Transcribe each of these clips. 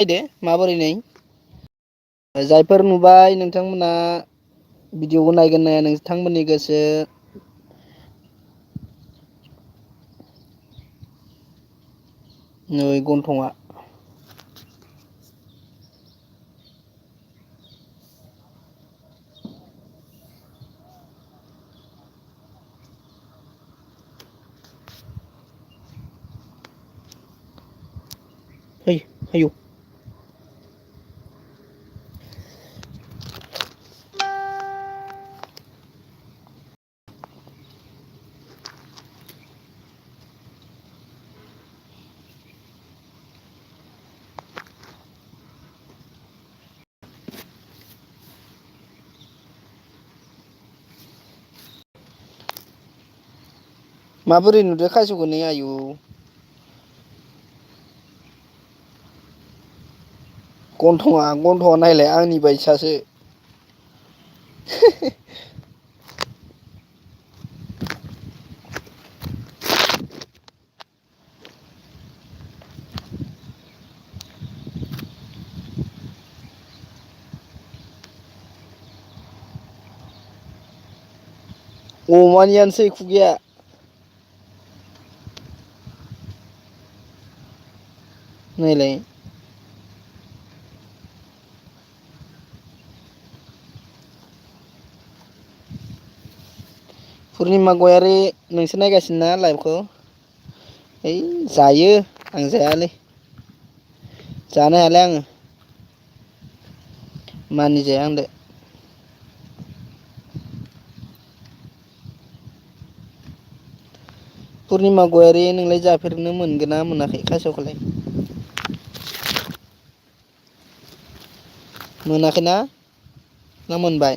दे माबोरै नै जायफोर नुबाय नोंथांमोना भिडिअखौ नायगोन नाया नोंथांमोननि गोसो नै गन्थंआ है आयौ माबोरै नुदो खासेवखौ नै आयु गन्थंआ नायलाय आंनि बायसासो अमानियानोसै खुगाया नायलाय पुर्निमा गयारि नोंसोर नायगासिनो ना लाइभखौ है जायो आं जायालै जानो हायालै आङो मानि जाया आंदो पुर्निमा गयारि नोंलाय जाफेरनो मोनगोन ना मोनाखै खासेवखौलाय मोनाखैना ना मोनबाय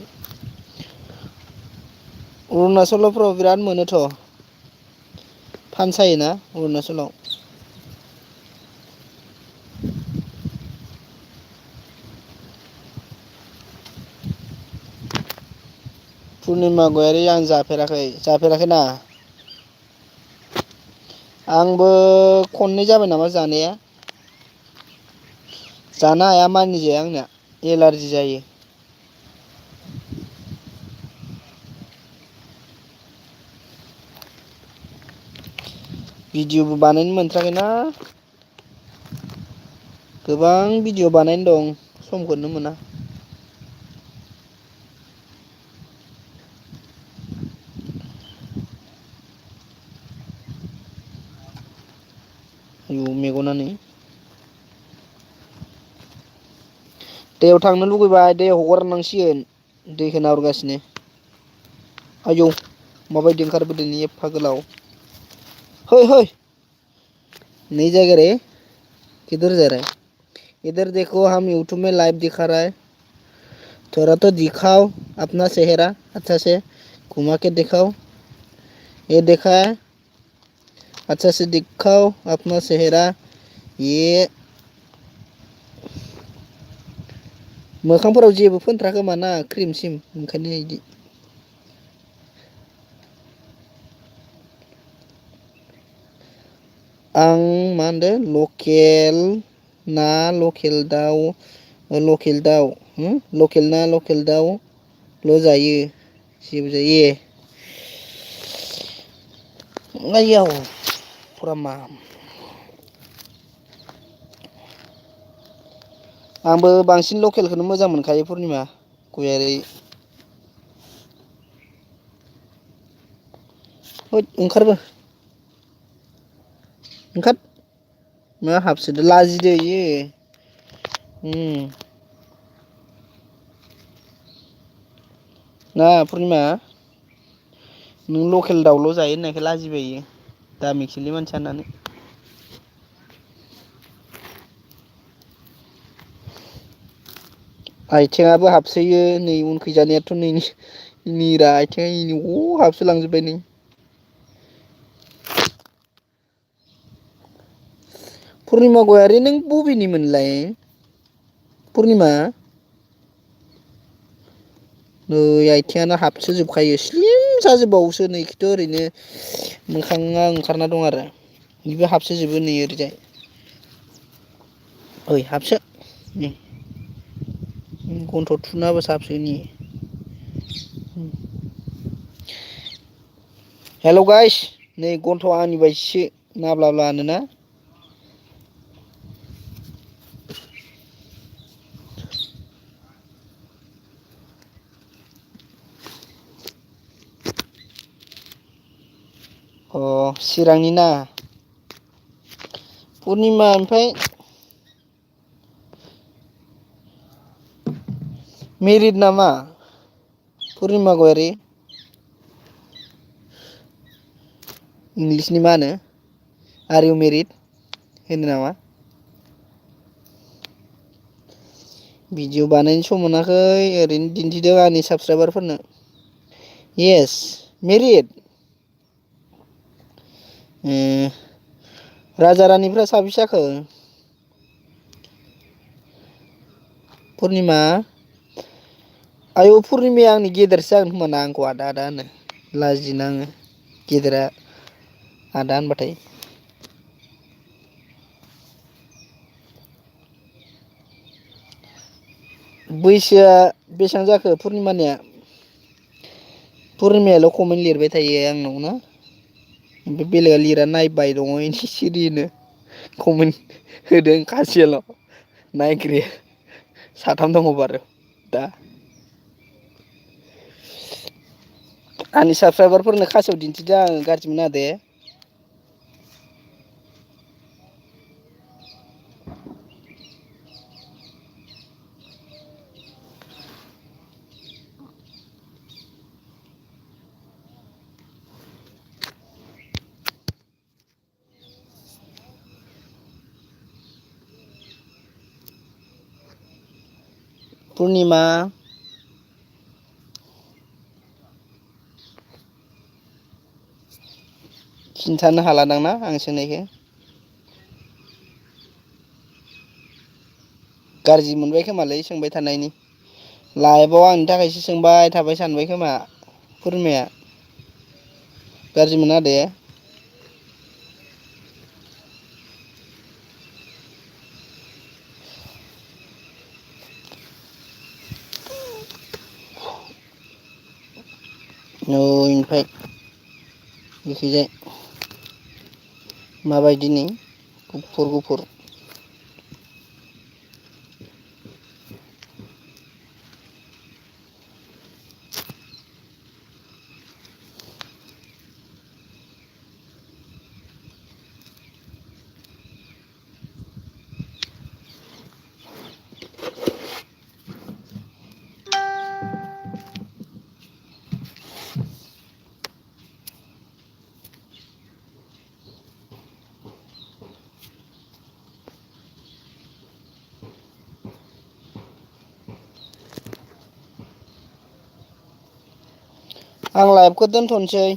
अरुणाचलफ्राव बिराद मोनोथ' फानसायोना अरुणाचलाव पुर्निमा गयारि आं जाफेराखैना आंबो खननै जाबाय नामा जानाया जानो हाया मानिजाया आंनिया एलारजि जायो भिडिअबो बानायनो मोनथ्राखैना गोबां भिडिअ बानायनो दं समखौनो मोना आयु मेगना नै दैयाव थांनो लुगैबाय दैयाव हगारनांसिगोन दैखौ नाहरगासिनो आयौ माबायदि ओंखारबोदों एफा गोलाव है नहीं जाएगा रे किधर जा रहा है इधर देखो हम यूट्यूब में लाइव दिखा रहा है थोड़ा तो दिखाओ अपना चेहरा अच्छा से घुमा के दिखाओ ये देखा है अच्छा से दिखाओ अपना चेहरा ये मोखांफोराव जेबो फोनथ्रा खोमा ना क्रिम सिम ओंखायनो इदि आं मा होनदों लकेल ना लकेल दाउ लकेल ना लकेल दाउल' जायो जेबो जायो आयाव फुरा मा आंबो बांसिन लकेलखौनो मोजां मोनखायो पुर्निमा गयारि होद ओंखारबो ओंखार मा हाबसोदो लाजिदो इयो ना पुर्निमा नों लकेल दाउल' जायो होननायखाय लाजिबाय इयो दामिखिलै मानसिया होननानै आथिङाबो हाबसोयो नै उनखैजानायाथ' नै निरा आथिङा हाबसोलांजोब्बाय नै पुर्निमा गयारि नों बबेनिमोनलाय पुर्निमा नै आथिङानो हाबसोजोबखायो स्लिम जाजोबबावोसो नै खिथु ओरैनो मोखाङा ओंखारना दं आरो बेबो हाबसोजोबो नै ओरैजाय ओइ हाबसो नै गन्थ'आव थुना होबा साबसिन इयो। हेल' गाइस नै गन्थ'आ आंनि बायदिसो नाब्लाब्लानो ना। अ चिरांनि ना पुर्निमा ओमफ्राय मेरिद नामा पुर्निमा गयारि? इंलिसनि मा होनो आर इउ मेरिड होनो नामा? भिडिअ बानायनो सम मोनाखै ओरैनो दिन्थिदों आंनि साबसक्राइबारफोरनो। Yes married. ए राजा रानिफ्रा साबेसे जाखो? पुर्निमा आयौ पुर्निमाया आंनि गेदेरसो जागोन खोमाना आंखौ आदा आदा होनो लाजियो आङो गेदेरा आदा होनबाथाय। बैसोआ बेसेबां जाखो पुर्निमानिया? पुर्निमायाल' कमेन्ट लिरबाय थायो आंनाव ना ओमफ्राय बेलेगा लिरा नायबाय दङ सिरिनो कमेन्ट होदों खासेयाल' नायग्राया साथाम दङ बारु दा। आंनि साबसक्राइबारफोरनो खासेयाव दिन्थिदों आङो गाज्रि मोननाङा दे। पुर्निमा खिन्थानो हालादां ना आं सोंनायखो? गाज्रि मोनबाय खोमालै सोंबाय थानायनि लाइभआव आंनि थाखायसो सोंबाय थाबाय सानबाय खोमा पुर्निमाया गाज्रि मोना दे। नै ओमफ्राय बेखैजाय माबायदि नै गुफुर गुफुर आं लाइभखौ दोनथ'नोसै।